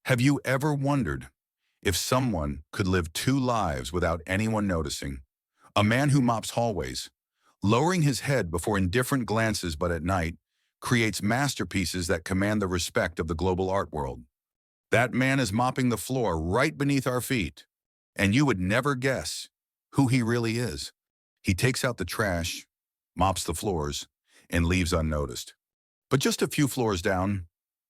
Have you ever wondered if someone could live two lives without anyone noticing? A man who mops hallways, lowering his head before indifferent glances but at night, creates masterpieces that command the respect of the global art world. That man is mopping the floor right beneath our feet, and you would never guess who he really is. He takes out the trash, mops the floors, and leaves unnoticed. But just a few floors down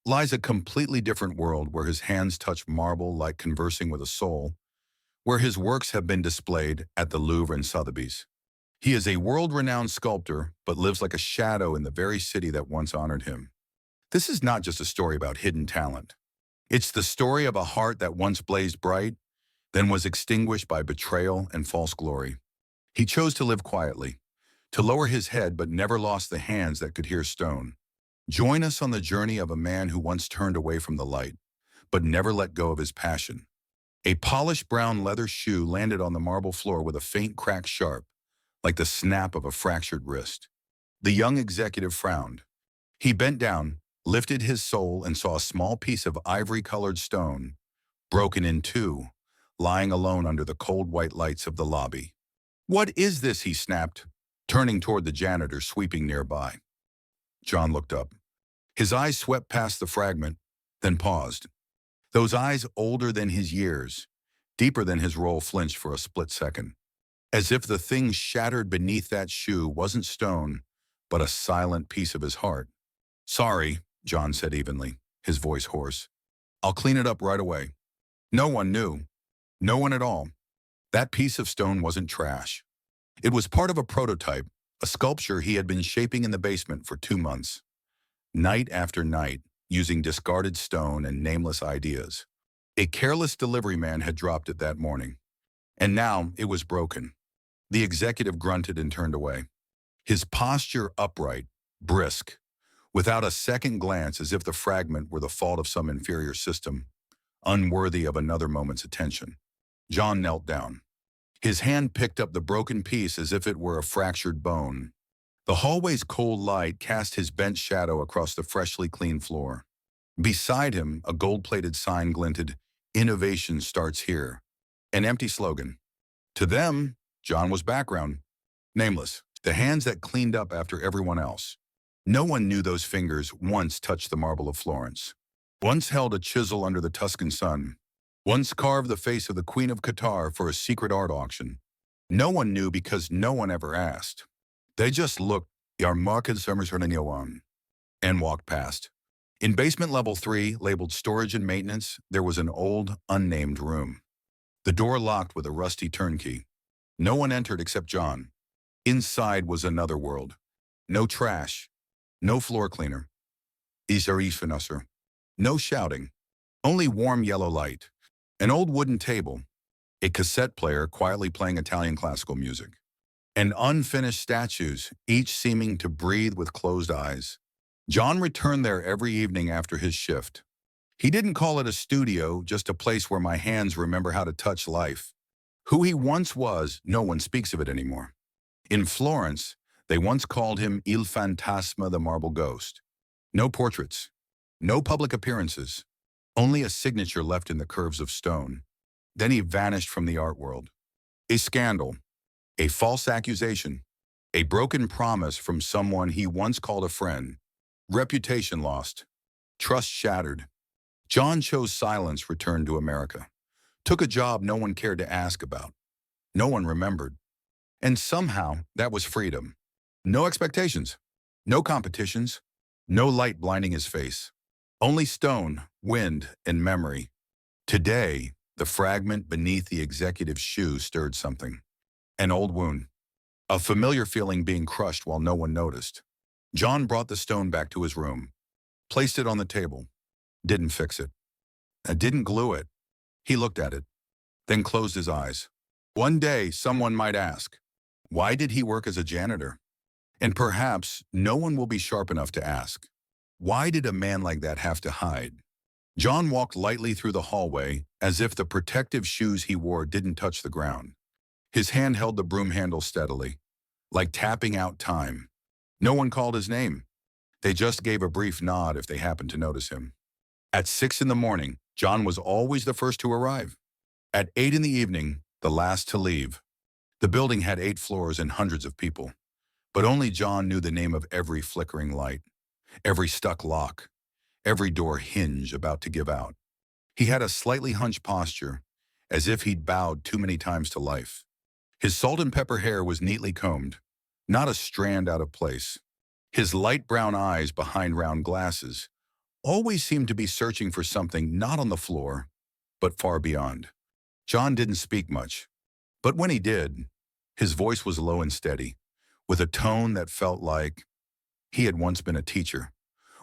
lies a completely different world where his hands touch marble like conversing with a soul, where his works have been displayed at the Louvre and Sotheby's. He is a world-renowned sculptor, but lives like a shadow in the very city that once honored him. This is not just a story about hidden talent. It's the story of a heart that once blazed bright, then was extinguished by betrayal and false glory. He chose to live quietly, to lower his head but never lost the hands that could hear stone. Join us on the journey of a man who once turned away from the light, but never let go of his passion. A polished brown leather shoe landed on the marble floor with a faint crack sharp, like the snap of a fractured wrist. The young executive frowned. He bent down, lifted his sole, and saw a small piece of ivory-colored stone, broken in two, lying alone under the cold white lights of the lobby. "What is this?" he snapped, turning toward the janitor sweeping nearby. John looked up. His eyes swept past the fragment, then paused. Those eyes, older than his years, deeper than his role, flinched for a split second, as if the thing shattered beneath that shoe wasn't stone, but a silent piece of his heart. "Sorry," John said evenly, his voice hoarse. "I'll clean it up right away." No one knew. No one at all. That piece of stone wasn't trash. It was part of a prototype, a sculpture he had been shaping in the basement for 2 months. Night after night, using discarded stone and nameless ideas. A careless delivery man had dropped it that morning. And now it was broken. The executive grunted and turned away. His posture upright, brisk, without a second glance, as if the fragment were the fault of some inferior system, unworthy of another moment's attention. John knelt down. His hand picked up the broken piece as if it were a fractured bone. The hallway's cold light cast his bent shadow across the freshly cleaned floor. Beside him, a gold-plated sign glinted, "Innovation starts here." An empty slogan. To them, John was background. Nameless. The hands that cleaned up after everyone else. No one knew those fingers once touched the marble of Florence. Once held a chisel under the Tuscan sun. Once carved the face of the Queen of Qatar for a secret art auction. No one knew because no one ever asked. They just looked, and walked past. In basement level 3, labeled storage and maintenance, there was an old, unnamed room. The door locked with a rusty turnkey. No one entered except John. Inside was another world. No trash. No floor cleaner. No shouting. Only warm yellow light. An old wooden table. A cassette player quietly playing Italian classical music. And unfinished statues, each seeming to breathe with closed eyes. John returned there every evening after his shift. He didn't call it a studio, just a place where my hands remember how to touch life. Who he once was, no one speaks of it anymore. In Florence, they once called him Il Fantasma, the marble ghost. No portraits. No public appearances. Only a signature left in the curves of stone. Then he vanished from the art world. A scandal. A false accusation. A broken promise from someone he once called a friend. Reputation lost. Trust shattered. John chose silence, returned to America. Took a job no one cared to ask about. No one remembered. And somehow, that was freedom. No expectations. No competitions. No light blinding his face. Only stone, wind, and memory. Today, the fragment beneath the executive's shoe stirred something. An old wound. A familiar feeling being crushed while no one noticed. John brought the stone back to his room. Placed it on the table. Didn't fix it. Didn't glue it. He looked at it. Then closed his eyes. One day, someone might ask, why did he work as a janitor? And perhaps no one will be sharp enough to ask, why did a man like that have to hide? John walked lightly through the hallway, as if the protective shoes he wore didn't touch the ground. His hand held the broom handle steadily, like tapping out time. No one called his name. They just gave a brief nod if they happened to notice him. At 6 in the morning, John was always the first to arrive. At 8 in the evening, the last to leave. The building had 8 floors and hundreds of people, but only John knew the name of every flickering light, every stuck lock, every door hinge about to give out. He had a slightly hunched posture, as if he'd bowed too many times to life. His salt and pepper hair was neatly combed, not a strand out of place. His light brown eyes behind round glasses always seemed to be searching for something not on the floor, but far beyond. John didn't speak much, but when he did, his voice was low and steady, with a tone that felt like he had once been a teacher,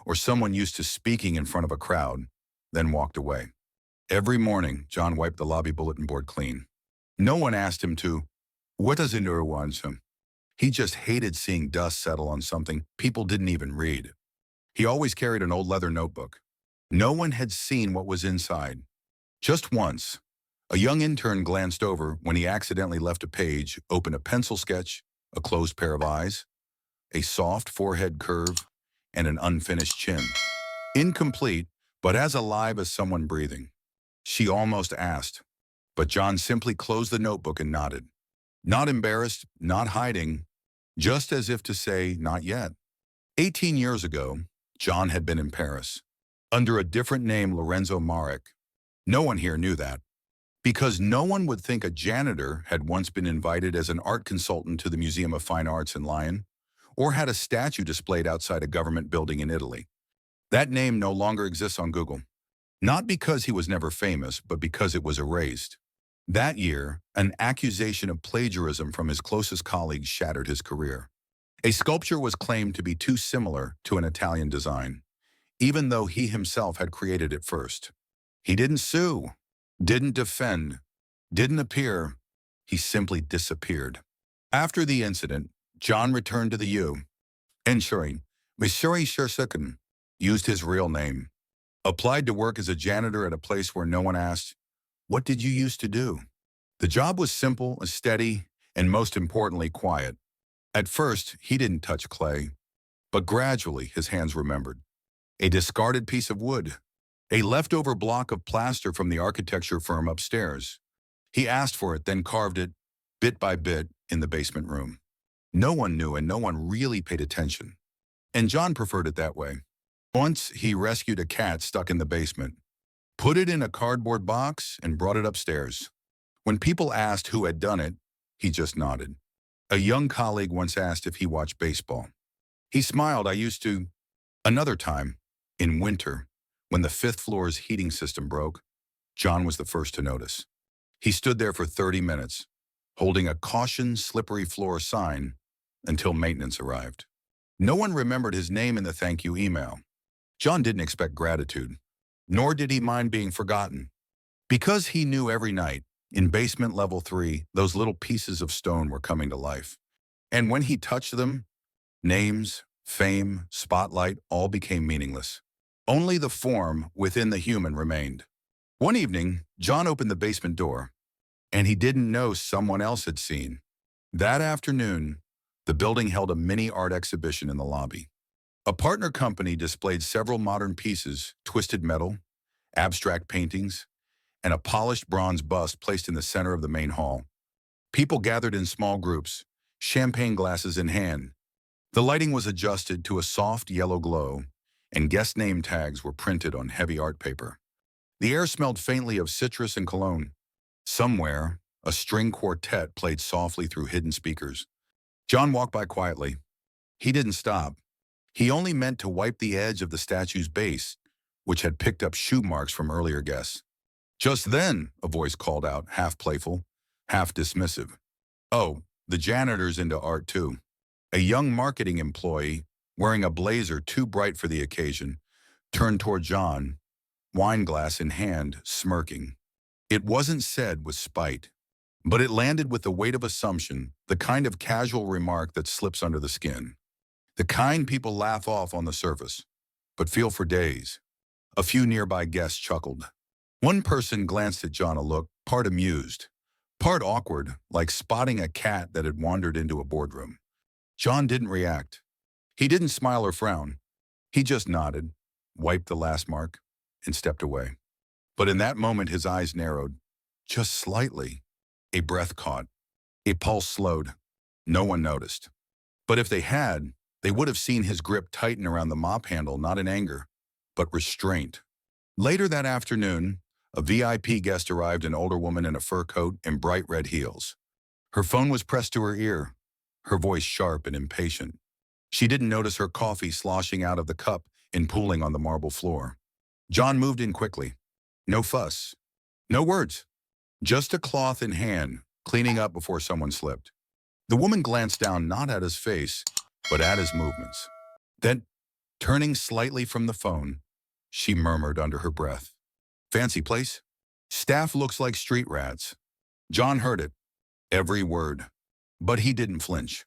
or someone used to speaking in front of a crowd, then walked away. Every morning, John wiped the lobby bulletin board clean. No one asked him to, "What does Enduro want him?" He just hated seeing dust settle on something people didn't even read. He always carried an old leather notebook. No one had seen what was inside. Just once, a young intern glanced over when he accidentally left a page, opened a pencil sketch, a closed pair of eyes, a soft forehead curve, and an unfinished chin. Incomplete, but as alive as someone breathing. She almost asked, but John simply closed the notebook and nodded. Not embarrassed, not hiding, just as if to say, not yet. 18 years ago, John had been in Paris, under a different name, Lorenzo Marek. No one here knew that, because no one would think a janitor had once been invited as an art consultant to the Museum of Fine Arts in Lyon, or had a statue displayed outside a government building in Italy. That name no longer exists on Google, not because he was never famous, but because it was erased. That year, an accusation of plagiarism from his closest colleagues shattered his career. A sculpture was claimed to be too similar to an Italian design, even though he himself had created it first. He didn't sue, didn't defend, didn't appear. He simply disappeared. After the incident, John returned to the U. Ensuring, Missouri Shersucken, used his real name. Applied to work as a janitor at a place where no one asked, "What did you used to do?" The job was simple, steady, and most importantly, quiet. At first, he didn't touch clay, but gradually his hands remembered. A discarded piece of wood, a leftover block of plaster from the architecture firm upstairs. He asked for it, then carved it, bit by bit, in the basement room. No one knew and no one really paid attention. And John preferred it that way. Once, he rescued a cat stuck in the basement, put it in a cardboard box, and brought it upstairs. When people asked who had done it, he just nodded. A young colleague once asked if he watched baseball. He smiled. "I used to." Another time, in winter, when the 5th floor's heating system broke, John was the first to notice. He stood there for 30 minutes, holding a "Caution, slippery floor" sign until maintenance arrived. No one remembered his name in the thank you email. John didn't expect gratitude, nor did he mind being forgotten. Because he knew every night, in basement level 3, those little pieces of stone were coming to life. And when he touched them, names, fame, spotlight, all became meaningless. Only the form within the human remained. One evening, John opened the basement door, and he didn't know someone else had seen. That afternoon, the building held a mini art exhibition in the lobby. A partner company displayed several modern pieces, twisted metal, abstract paintings, and a polished bronze bust placed in the center of the main hall. People gathered in small groups, champagne glasses in hand. The lighting was adjusted to a soft yellow glow, and guest name tags were printed on heavy art paper. The air smelled faintly of citrus and cologne. Somewhere, a string quartet played softly through hidden speakers. John walked by quietly. He didn't stop. He only meant to wipe the edge of the statue's base, which had picked up shoe marks from earlier guests. Just then, a voice called out, half playful, half dismissive. "Oh, the janitor's into art too." A young marketing employee, wearing a blazer too bright for the occasion, turned toward John, wine glass in hand, smirking. It wasn't said with spite, but it landed with the weight of assumption, the kind of casual remark that slips under the skin. The kind people laugh off on the surface, but feel for days. A few nearby guests chuckled. One person glanced at John a look, part amused, part awkward, like spotting a cat that had wandered into a boardroom. John didn't react. He didn't smile or frown. He just nodded, wiped the last mark, and stepped away. But in that moment, his eyes narrowed, just slightly. A breath caught. A pulse slowed. No one noticed. But if they had, they would have seen his grip tighten around the mop handle, not in anger, but restraint. Later that afternoon, a VIP guest arrived, an older woman in a fur coat and bright red heels. Her phone was pressed to her ear, her voice sharp and impatient. She didn't notice her coffee sloshing out of the cup and pooling on the marble floor. John moved in quickly. No fuss. No words. Just a cloth in hand, cleaning up before someone slipped. The woman glanced down not at his face, but at his movements. Then, turning slightly from the phone, she murmured under her breath, "Fancy place? Staff looks like street rats." John heard it, every word, but he didn't flinch.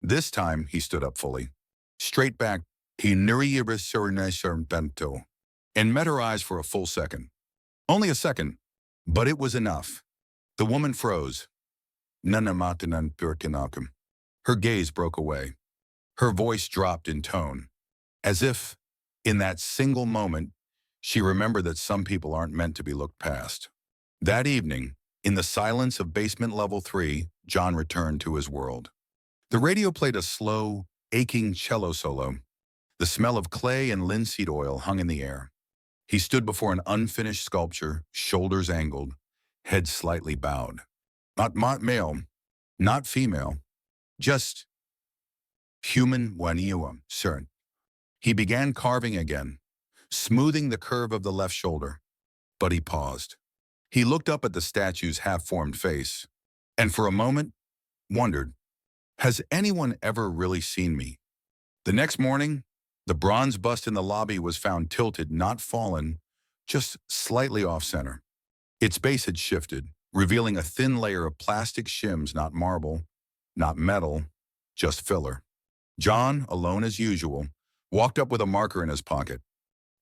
This time, he stood up fully. Straight back, he and met her eyes for a full second. Only a second, but it was enough. The woman froze. Her gaze broke away. Her voice dropped in tone, as if, in that single moment, she remembered that some people aren't meant to be looked past. That evening, in the silence of basement level 3, John returned to his world. The radio played a slow, aching cello solo. The smell of clay and linseed oil hung in the air. He stood before an unfinished sculpture, shoulders angled, head slightly bowed. Not male, not female, just human waniuam, sir. He began carving again, smoothing the curve of the left shoulder. But he paused. He looked up at the statue's half-formed face, and for a moment, wondered, has anyone ever really seen me? The next morning, the bronze bust in the lobby was found tilted, not fallen, just slightly off-center. Its base had shifted, revealing a thin layer of plastic shims, not marble, not metal, just filler. John, alone as usual, walked up with a marker in his pocket.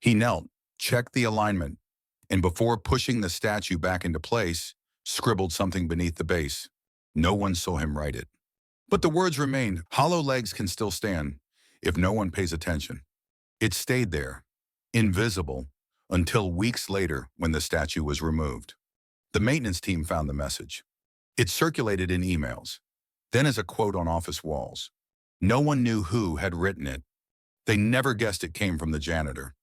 He knelt, checked the alignment, and before pushing the statue back into place, scribbled something beneath the base. No one saw him write it. But the words remained. Hollow legs can still stand, if no one pays attention. It stayed there, invisible, until weeks later when the statue was removed. The maintenance team found the message. It circulated in emails, then as a quote on office walls. No one knew who had written it. They never guessed it came from the janitor.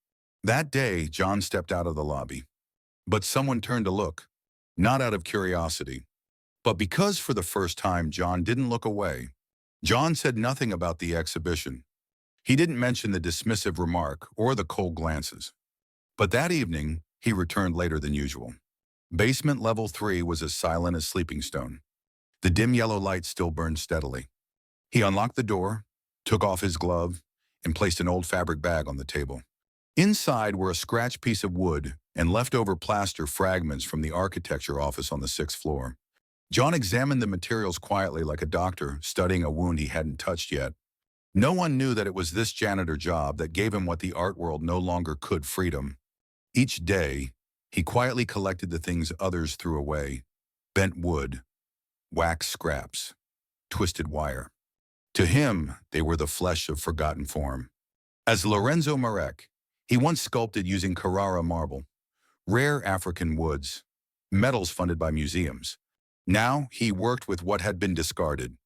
That day, John stepped out of the lobby. But someone turned to look, not out of curiosity, but because for the first time John didn't look away. John said nothing about the exhibition. He didn't mention the dismissive remark or the cold glances. But that evening, he returned later than usual. Basement level 3 was as silent as Sleeping Stone. The dim yellow light still burned steadily. He unlocked the door, took off his glove, and placed an old fabric bag on the table. Inside were a scratched piece of wood and leftover plaster fragments from the architecture office on the 6th floor. John examined the materials quietly like a doctor studying a wound he hadn't touched yet. No one knew that it was this janitor job that gave him what the art world no longer could: freedom. Each day, he quietly collected the things others threw away: bent wood, wax scraps, twisted wire. To him, they were the flesh of forgotten form. As Lorenzo Marek, he once sculpted using Carrara marble, rare African woods, metals funded by museums. Now he worked with what had been discarded,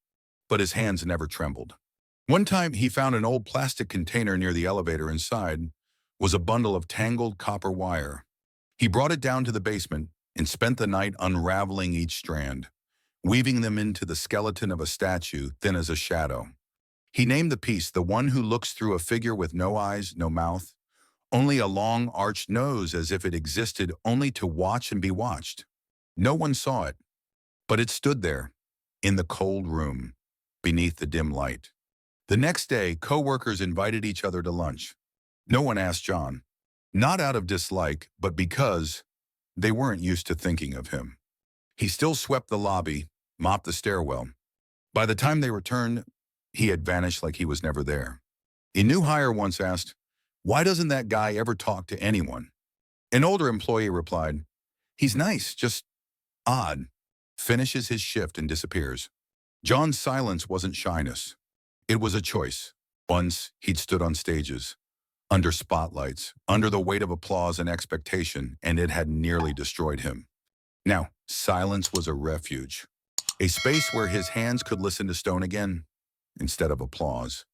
but his hands never trembled. One time he found an old plastic container near the elevator. Inside was a bundle of tangled copper wire. He brought it down to the basement and spent the night unraveling each strand, weaving them into the skeleton of a statue thin as a shadow. He named the piece "The One Who Looks Through a Figure with No Eyes, No Mouth, Only a Long Arched Nose, as if it existed only to watch and be watched." No one saw it, but it stood there, in the cold room, beneath the dim light. The next day, co-workers invited each other to lunch. No one asked John, not out of dislike, but because they weren't used to thinking of him. He still swept the lobby, mopped the stairwell. By the time they returned, he had vanished like he was never there. A new hire once asked, "Why doesn't that guy ever talk to anyone?" An older employee replied, "He's nice, just odd," finishes his shift and disappears. John's silence wasn't shyness. It was a choice. Once, he'd stood on stages, under spotlights, under the weight of applause and expectation, and it had nearly destroyed him. Now, silence was a refuge, a space where his hands could listen to stone again, instead of applause.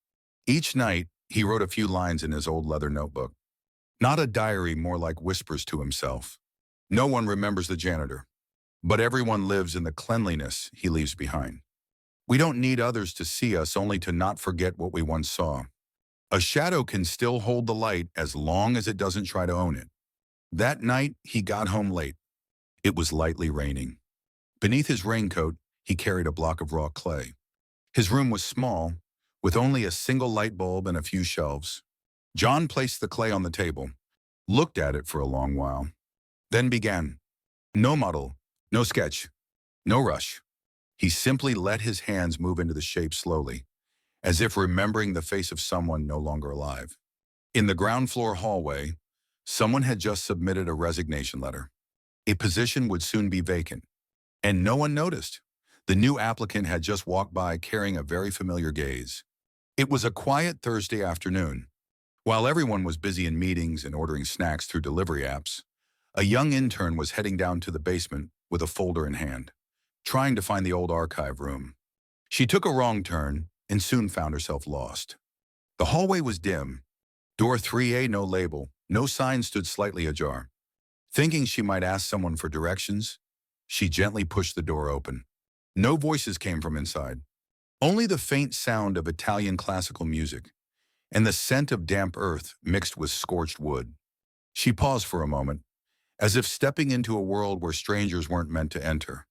Each night, he wrote a few lines in his old leather notebook. Not a diary, more like whispers to himself. No one remembers the janitor, but everyone lives in the cleanliness he leaves behind. We don't need others to see us, only to not forget what we once saw. A shadow can still hold the light as long as it doesn't try to own it. That night, he got home late. It was lightly raining. Beneath his raincoat, he carried a block of raw clay. His room was small, with only a single light bulb and a few shelves. John placed the clay on the table, looked at it for a long while, then began. No model, no sketch, no rush. He simply let his hands move into the shape slowly, as if remembering the face of someone no longer alive. In the ground floor hallway, someone had just submitted a resignation letter. A position would soon be vacant, and no one noticed. The new applicant had just walked by carrying a very familiar gaze. It was a quiet Thursday afternoon. While everyone was busy in meetings and ordering snacks through delivery apps, a young intern was heading down to the basement with a folder in hand, trying to find the old archive room. She took a wrong turn and soon found herself lost. The hallway was dim. Door 3A, no label, no sign, stood slightly ajar. Thinking she might ask someone for directions, she gently pushed the door open. No voices came from inside, only the faint sound of Italian classical music and the scent of damp earth mixed with scorched wood. She paused for a moment, as if stepping into a world where strangers weren't meant to enter.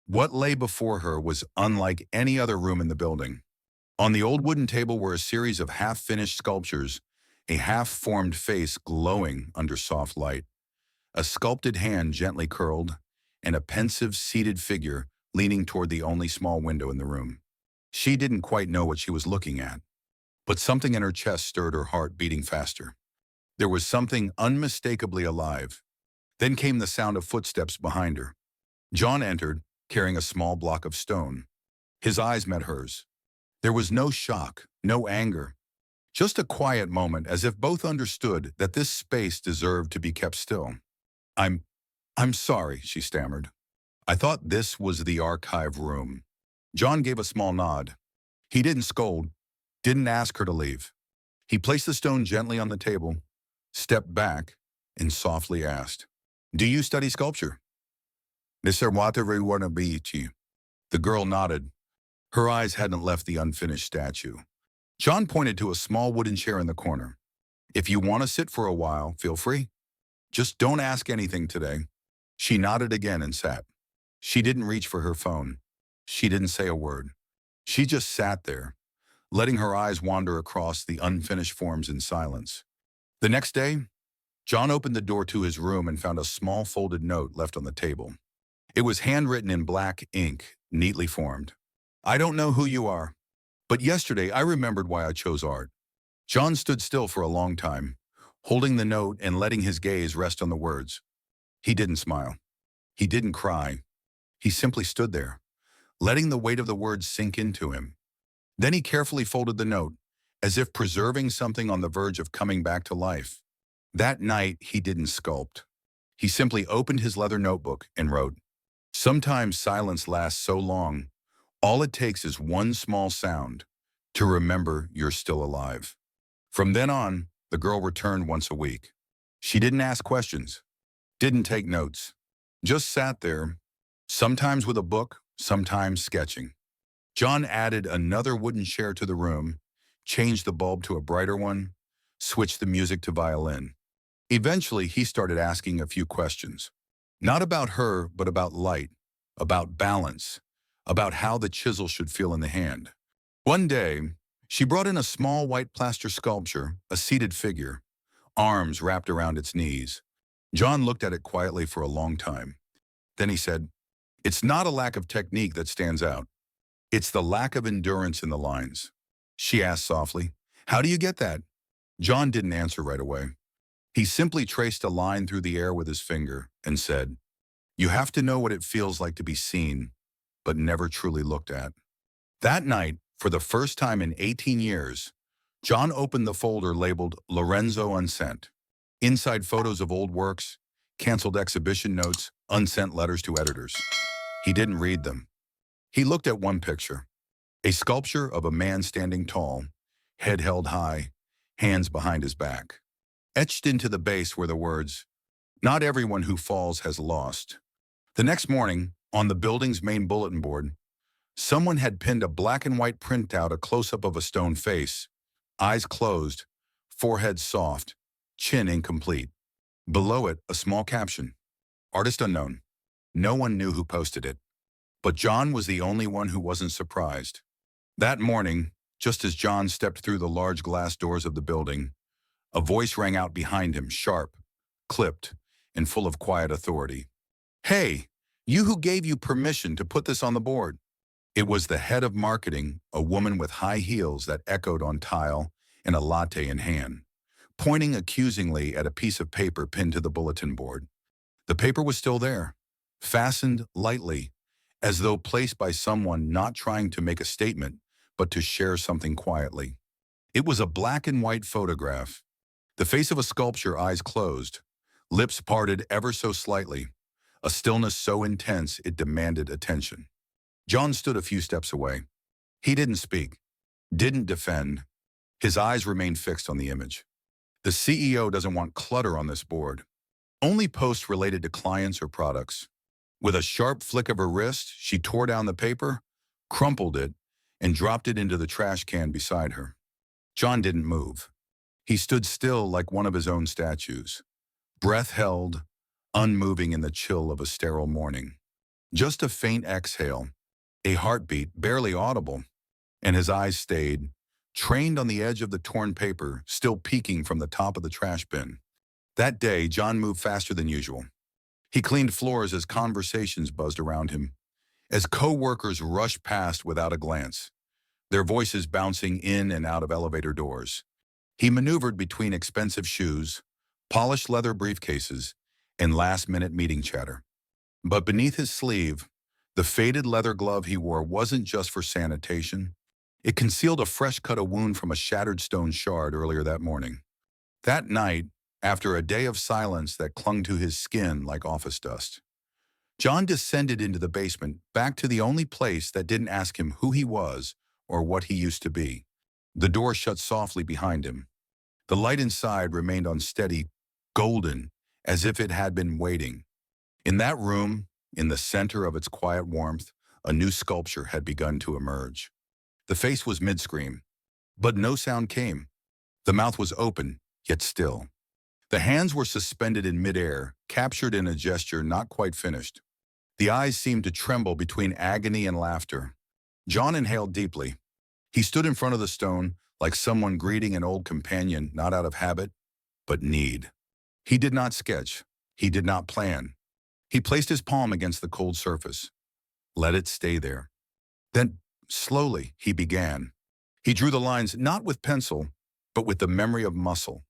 What lay before her was unlike any other room in the building. On the old wooden table were a series of half-finished sculptures, a half-formed face glowing under soft light, a sculpted hand gently curled, and a pensive, seated figure leaning toward the only small window in the room. She didn't quite know what she was looking at, but something in her chest stirred her heart beating faster. There was something unmistakably alive. Then came the sound of footsteps behind her. John entered, carrying a small block of stone. His eyes met hers. There was no shock, no anger, just a quiet moment, as if both understood that this space deserved to be kept still. I'm sorry, she stammered. I thought this was the archive room. John gave a small nod. He didn't scold, didn't ask her to leave. He placed the stone gently on the table, stepped back, and softly asked, "Do you study sculpture?" "Mr. Waterbury. The girl nodded. Her eyes hadn't left the unfinished statue. John pointed to a small wooden chair in the corner. "If you want to sit for a while, feel free. Just don't ask anything today." She nodded again and sat. She didn't reach for her phone. She didn't say a word. She just sat there, letting her eyes wander across the unfinished forms in silence. The next day, John opened the door to his room and found a small folded note left on the table. It was handwritten in black ink, neatly formed. "I don't know who you are, but yesterday I remembered why I chose art." John stood still for a long time, holding the note and letting his gaze rest on the words. He didn't smile. He didn't cry. He simply stood there, letting the weight of the words sink into him. Then he carefully folded the note, as if preserving something on the verge of coming back to life. That night, he didn't sculpt. He simply opened his leather notebook and wrote. Sometimes silence lasts so long, all it takes is one small sound to remember you're still alive. From then on, the girl returned once a week. She didn't ask questions, didn't take notes, just sat there, sometimes with a book, sometimes sketching. John added another wooden chair to the room, changed the bulb to a brighter one, switched the music to violin. Eventually, he started asking a few questions. Not about her, but about light, about balance, about how the chisel should feel in the hand. One day, she brought in a small white plaster sculpture, a seated figure, arms wrapped around its knees. John looked at it quietly for a long time. Then he said, "It's not a lack of technique that stands out. It's the lack of endurance in the lines." She asked softly, "How do you get that?" John didn't answer right away. He simply traced a line through the air with his finger and said, "You have to know what it feels like to be seen, but never truly looked at." That night, for the first time in 18 years, John opened the folder labeled Lorenzo Unsent. Inside photos of old works, canceled exhibition notes, unsent letters to editors. He didn't read them. He looked at one picture, a sculpture of a man standing tall, head held high, hands behind his back. Etched into the base were the words, "Not everyone who falls has lost." The next morning, on the building's main bulletin board, someone had pinned a black and white printout, a close-up of a stone face, eyes closed, forehead soft, chin incomplete. Below it, a small caption, "Artist unknown." No one knew who posted it, but John was the only one who wasn't surprised. That morning, just as John stepped through the large glass doors of the building, a voice rang out behind him, sharp, clipped, and full of quiet authority. "Hey, you who gave you permission to put this on the board?" It was the head of marketing, a woman with high heels that echoed on tile and a latte in hand, pointing accusingly at a piece of paper pinned to the bulletin board. The paper was still there, fastened lightly, as though placed by someone not trying to make a statement, but to share something quietly. It was a black and white photograph, the face of a sculpture, eyes closed, lips parted ever so slightly, a stillness so intense it demanded attention. John stood a few steps away. He didn't speak, didn't defend. His eyes remained fixed on the image. The CEO doesn't want clutter on this board. Only posts related to clients or products. With a sharp flick of her wrist, she tore down the paper, crumpled it, and dropped it into the trash can beside her. John didn't move. He stood still like one of his own statues, breath held, unmoving in the chill of a sterile morning. Just a faint exhale, a heartbeat barely audible, and his eyes stayed, trained on the edge of the torn paper, still peeking from the top of the trash bin. That day, John moved faster than usual. He cleaned floors as conversations buzzed around him, as co-workers rushed past without a glance, their voices bouncing in and out of elevator doors. He maneuvered between expensive shoes, polished leather briefcases, and last-minute meeting chatter. But beneath his sleeve, the faded leather glove he wore wasn't just for sanitation. It concealed a fresh-cut wound from a shattered stone shard earlier that morning. That night, after a day of silence that clung to his skin like office dust, John descended into the basement, back to the only place that didn't ask him who he was or what he used to be. The door shut softly behind him. The light inside remained unsteady, golden, as if it had been waiting. In that room, in the center of its quiet warmth, a new sculpture had begun to emerge. The face was mid-scream, but no sound came. The mouth was open, yet still. The hands were suspended in midair, captured in a gesture not quite finished. The eyes seemed to tremble between agony and laughter. John inhaled deeply. He stood in front of the stone like someone greeting an old companion, not out of habit, but need. He did not sketch. He did not plan. He placed his palm against the cold surface. Let it stay there. Then, slowly, he began. He drew the lines not with pencil, but with the memory of muscle.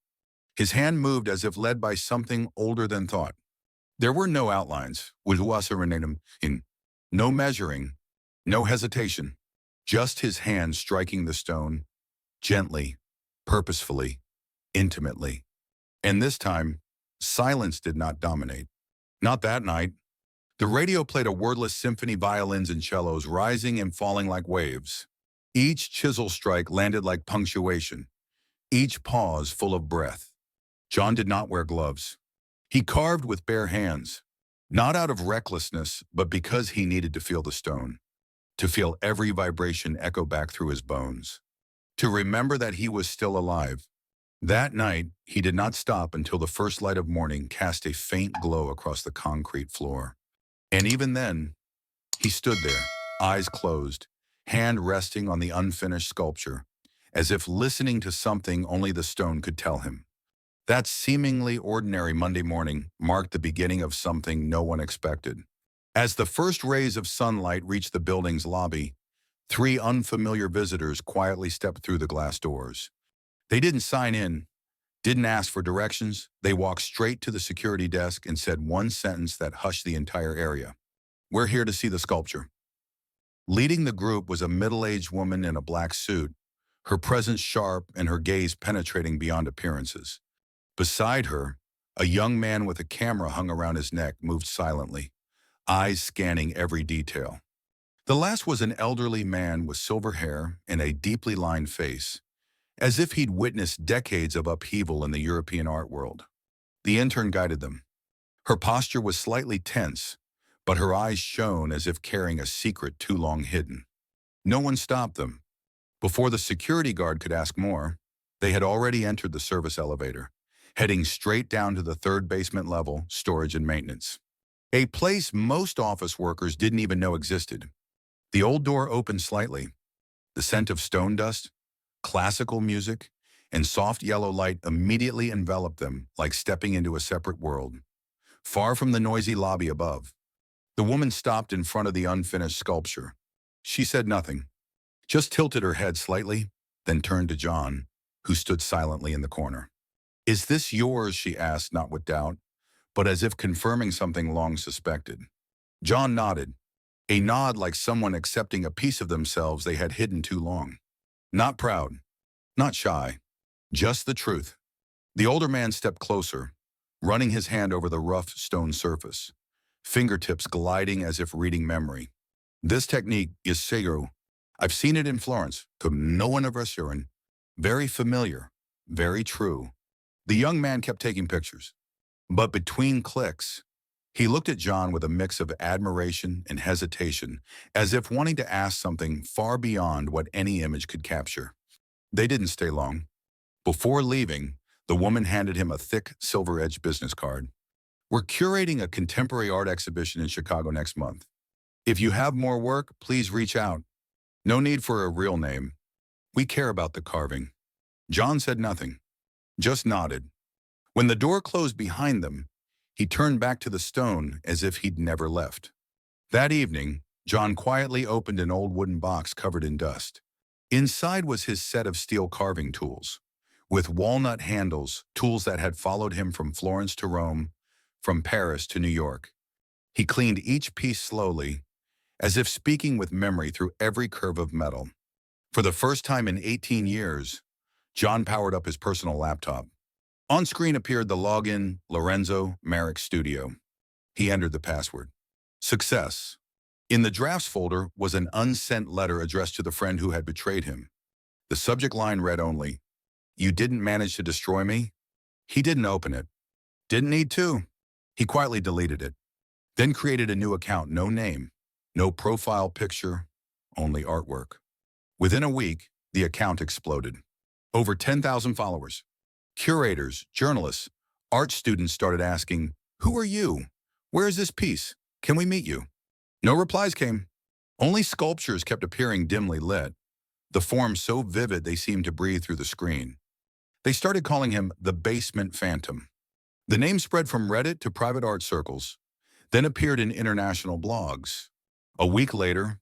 His hand moved as if led by something older than thought. There were no outlines, no measuring, no hesitation, just his hand striking the stone, gently, purposefully, intimately. And this time, silence did not dominate. Not that night. The radio played a wordless symphony, violins and cellos rising and falling like waves. Each chisel strike landed like punctuation, each pause full of breath. John did not wear gloves. He carved with bare hands, not out of recklessness, but because he needed to feel the stone, to feel every vibration echo back through his bones, to remember that he was still alive. That night, he did not stop until the first light of morning cast a faint glow across the concrete floor. And even then, he stood there, eyes closed, hand resting on the unfinished sculpture, as if listening to something only the stone could tell him. That seemingly ordinary Monday morning marked the beginning of something no one expected. As the first rays of sunlight reached the building's lobby, 3 unfamiliar visitors quietly stepped through the glass doors. They didn't sign in, didn't ask for directions. They walked straight to the security desk and said one sentence that hushed the entire area. "We're here to see the sculpture." Leading the group was a middle-aged woman in a black suit, her presence sharp and her gaze penetrating beyond appearances. Beside her, a young man with a camera hung around his neck moved silently, eyes scanning every detail. The last was an elderly man with silver hair and a deeply lined face, as if he'd witnessed decades of upheaval in the European art world. The intern guided them. Her posture was slightly tense, but her eyes shone as if carrying a secret too long hidden. No one stopped them. Before the security guard could ask more, they had already entered the service elevator, heading straight down to the third basement level, storage and maintenance. A place most office workers didn't even know existed. The old door opened slightly. The scent of stone dust, classical music, and soft yellow light immediately enveloped them like stepping into a separate world, far from the noisy lobby above. The woman stopped in front of the unfinished sculpture. She said nothing, just tilted her head slightly, then turned to John, who stood silently in the corner. "Is this yours?" she asked, not with doubt, but as if confirming something long suspected. John nodded, a nod like someone accepting a piece of themselves they had hidden too long. Not proud, not shy, just the truth. The older man stepped closer, running his hand over the rough stone surface, fingertips gliding as if reading memory. "This technique is Seiro. I've seen it in Florence, to no one of Restaurant. Very familiar, very true." The young man kept taking pictures, but between clicks, he looked at John with a mix of admiration and hesitation, as if wanting to ask something far beyond what any image could capture. They didn't stay long. Before leaving, the woman handed him a thick, silver-edged business card. "We're curating a contemporary art exhibition in Chicago next month. If you have more work, please reach out. No need for a real name. We care about the carving." John said nothing, just nodded. When the door closed behind them, he turned back to the stone as if he'd never left. That evening, John quietly opened an old wooden box covered in dust. Inside was his set of steel carving tools, with walnut handles, tools that had followed him from Florence to Rome, from Paris to New York. He cleaned each piece slowly, as if speaking with memory through every curve of metal. For the first time in 18 years, John powered up his personal laptop. On screen appeared the login, Lorenzo Merrick Studio. He entered the password. Success. In the drafts folder was an unsent letter addressed to the friend who had betrayed him. The subject line read only, "You didn't manage to destroy me?" He didn't open it. Didn't need to. He quietly deleted it, then created a new account, no name, no profile picture, only artwork. Within a week, the account exploded. Over 10,000 followers. Curators, journalists, art students started asking, "Who are you? Where is this piece? Can we meet you?" No replies came. Only sculptures kept appearing dimly lit, the forms so vivid they seemed to breathe through the screen. They started calling him the Basement Phantom. The name spread from Reddit to private art circles, then appeared in international blogs. A week later,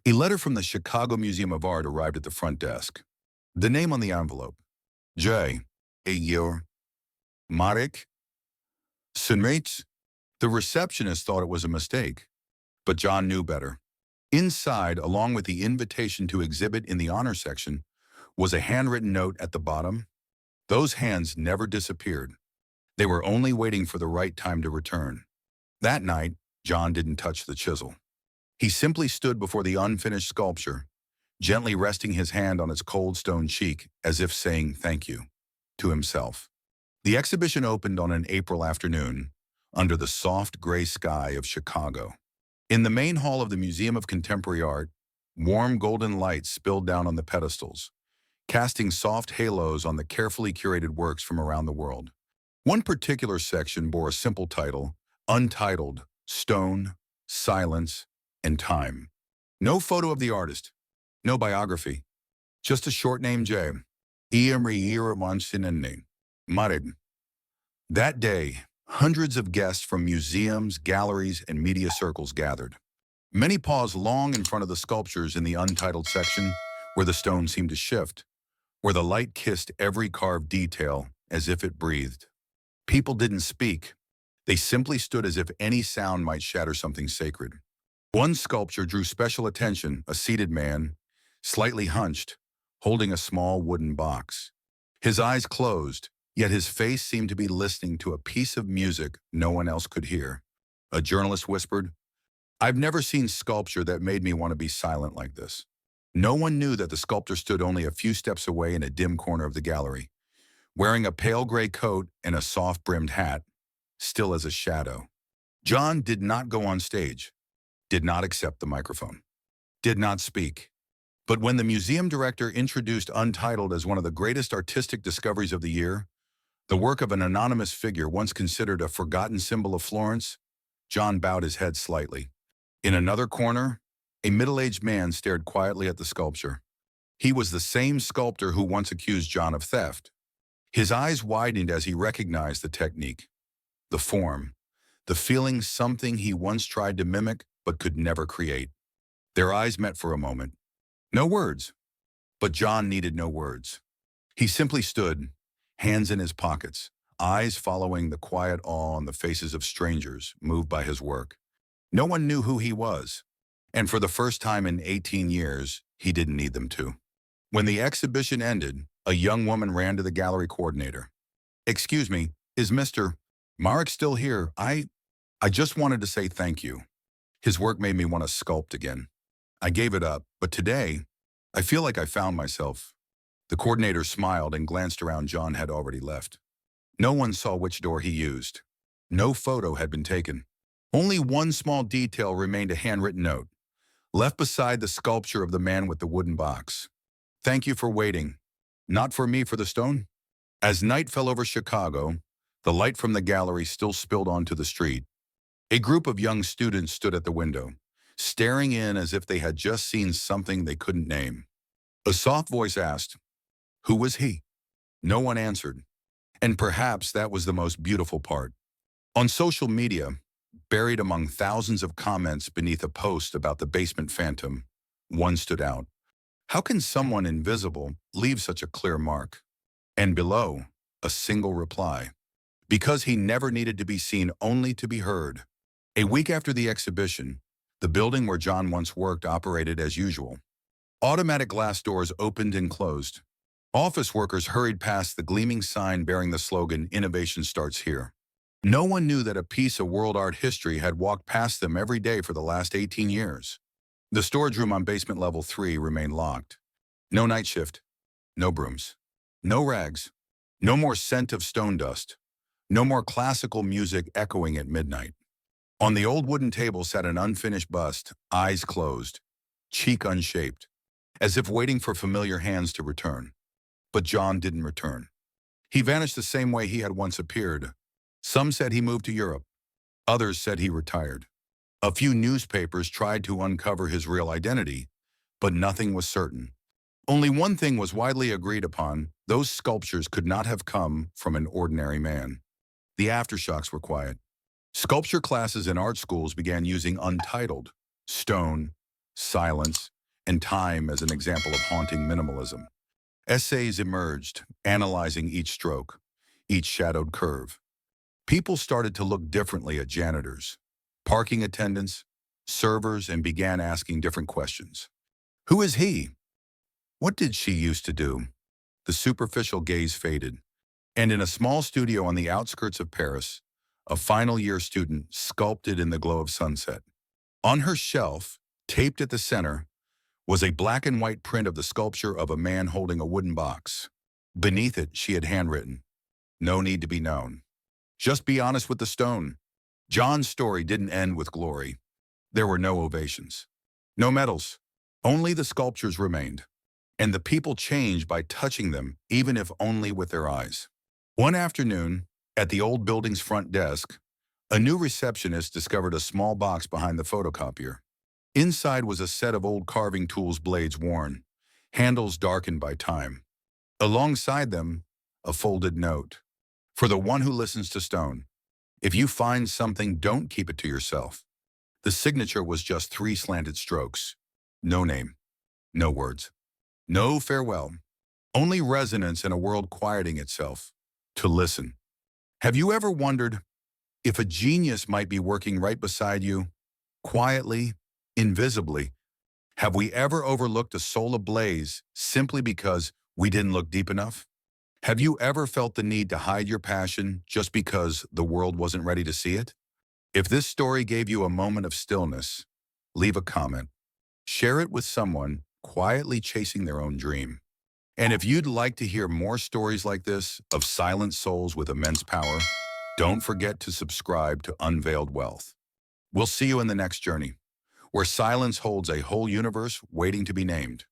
a letter from the Chicago Museum of Art arrived at the front desk. The name on the envelope, J. A. Marek Sunmates. The receptionist thought it was a mistake, but John knew better. Inside, along with the invitation to exhibit in the honor section, was a handwritten note at the bottom. Those hands never disappeared. They were only waiting for the right time to return. That night, John didn't touch the chisel. He simply stood before the unfinished sculpture, gently resting his hand on its cold stone cheek as if saying thank you to himself. The exhibition opened on an April afternoon under the soft gray sky of Chicago. In the main hall of the Museum of Contemporary Art, warm golden lights spilled down on the pedestals, casting soft halos on the carefully curated works from around the world. One particular section bore a simple title, Untitled, Stone, Silence, and Time. No photo of the artist, no biography, just a short name, J. Marek. That day, hundreds of guests from museums, galleries, and media circles gathered. Many paused long in front of the sculptures in the untitled section, where the stone seemed to shift, where the light kissed every carved detail as if it breathed. People didn't speak. They simply stood as if any sound might shatter something sacred. One sculpture drew special attention, a seated man, slightly hunched, holding a small wooden box. His eyes closed, yet his face seemed to be listening to a piece of music no one else could hear. A journalist whispered, "I've never seen sculpture that made me want to be silent like this." No one knew that the sculptor stood only a few steps away in a dim corner of the gallery, wearing a pale gray coat and a soft-brimmed hat, still as a shadow. John did not go on stage, did not accept the microphone, did not speak. But when the museum director introduced Untitled as one of the greatest artistic discoveries of the year, the work of an anonymous figure once considered a forgotten symbol of Florence, John bowed his head slightly. In another corner, a middle-aged man stared quietly at the sculpture. He was the same sculptor who once accused John of theft. His eyes widened as he recognized the technique, the form, the feeling, something he once tried to mimic but could never create. Their eyes met for a moment. No words. But John needed no words. He simply stood, hands in his pockets, eyes following the quiet awe on the faces of strangers moved by his work. No one knew who he was, and for the first time in 18 years, he didn't need them to. When the exhibition ended, a young woman ran to the gallery coordinator. "Excuse me, is Mr. Marek still here? I just wanted to say thank you. His work made me want to sculpt again. I gave it up, but today, I feel like I found myself." The coordinator smiled and glanced around. John had already left. No one saw which door he used. No photo had been taken. Only one small detail remained: a handwritten note, left beside the sculpture of the man with the wooden box. "Thank you for waiting. Not for me, for the stone." As night fell over Chicago, the light from the gallery still spilled onto the street. A group of young students stood at the window, staring in as if they had just seen something they couldn't name. A soft voice asked, "Who was he?" No one answered. And perhaps that was the most beautiful part. On social media, buried among thousands of comments beneath a post about the basement phantom, one stood out. "How can someone invisible leave such a clear mark?" And below, a single reply: "Because he never needed to be seen, only to be heard." A week after the exhibition, the building where John once worked operated as usual. Automatic glass doors opened and closed. Office workers hurried past the gleaming sign bearing the slogan, "Innovation starts here." No one knew that a piece of world art history had walked past them every day for the last 18 years. The storage room on basement level 3 remained locked. No night shift, no brooms, no rags, no more scent of stone dust, no more classical music echoing at midnight. On the old wooden table sat an unfinished bust, eyes closed, cheek unshaped, as if waiting for familiar hands to return. But John didn't return. He vanished the same way he had once appeared. Some said he moved to Europe. Others said he retired. A few newspapers tried to uncover his real identity, but nothing was certain. Only one thing was widely agreed upon: those sculptures could not have come from an ordinary man. The aftershocks were quiet. Sculpture classes in art schools began using Untitled, stone, silence, and time as an example of haunting minimalism. Essays emerged, analyzing each stroke, each shadowed curve. People started to look differently at janitors, parking attendants, servers, and began asking different questions. Who is he? What did she used to do? The superficial gaze faded, and in a small studio on the outskirts of Paris, a final-year student sculpted in the glow of sunset. On her shelf, taped at the center, was a black and white print of the sculpture of a man holding a wooden box. Beneath it, she had handwritten, "No need to be known. Just be honest with the stone." John's story didn't end with glory. There were no ovations, no medals. Only the sculptures remained, and the people changed by touching them, even if only with their eyes. One afternoon, at the old building's front desk, a new receptionist discovered a small box behind the photocopier. Inside was a set of old carving tools, blades worn, handles darkened by time. Alongside them, a folded note. "For the one who listens to stone. If you find something, don't keep it to yourself." The signature was just 3 slanted strokes. No name, no words, no farewell. Only resonance in a world quieting itself to listen. Have you ever wondered if a genius might be working right beside you, quietly, invisibly? Have we ever overlooked a soul ablaze simply because we didn't look deep enough? Have you ever felt the need to hide your passion just because the world wasn't ready to see it? If this story gave you a moment of stillness, leave a comment. Share it with someone quietly chasing their own dream. And if you'd like to hear more stories like this of silent souls with immense power, don't forget to subscribe to Unveiled Wealth. We'll see you in the next journey, where silence holds a whole universe waiting to be named.